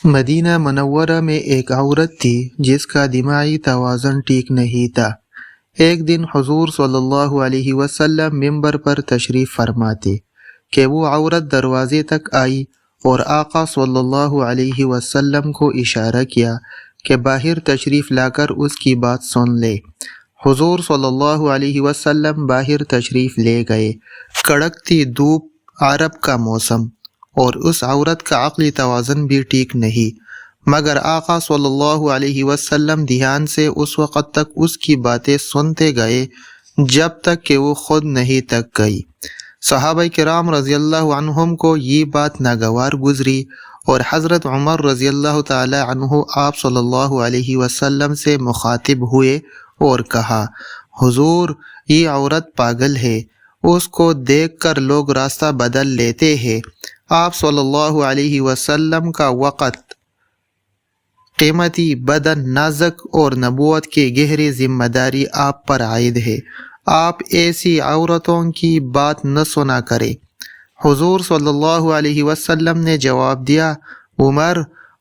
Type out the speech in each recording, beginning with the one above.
مدینہ منورہ میں ایک عورت تھی جس کا دماغی توازن ٹھیک نہیں تھا۔ ایک دن حضور صلی اللہ علیہ وسلم ممبر پر تشریف فرما تھے کہ وہ عورت دروازے تک آئی اور آقا صلی اللہ علیہ وسلم کو اشارہ کیا کہ باہر تشریف لا کر اس کی بات سن لے۔ حضور صلی اللہ علیہ وسلم باہر تشریف لے گئے۔ کڑکتی دھوپ، عرب کا موسم، اور اس عورت کا عقلی توازن بھی ٹھیک نہیں، مگر آقا صلی اللہ علیہ وسلم دھیان سے اس وقت تک اس کی باتیں سنتے گئے جب تک کہ وہ خود نہیں تک گئی۔ صحابہ کرام رضی اللہ عنہم کو یہ بات ناگوار گزری اور حضرت عمر رضی اللہ تعالی عنہ آپ صلی اللہ علیہ وسلم سے مخاطب ہوئے اور کہا، حضور، یہ عورت پاگل ہے، اس کو دیکھ کر لوگ راستہ بدل لیتے ہیں۔ آپ صلی اللہ علیہ وسلم کا وقت قیمتی، بدن نازک اور نبوت کی گہری ذمہ داری آپ پر عائد ہے۔ آپ ایسی عورتوں کی بات نہ سنا کریں۔ حضور صلی اللہ علیہ وسلم نے جواب دیا، عمر،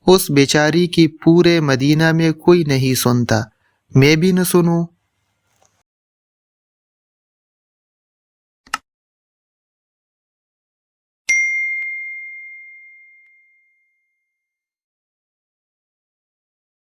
اس بیچاری کی پورے مدینہ میں کوئی نہیں سنتا، میں بھی نہ سنوں۔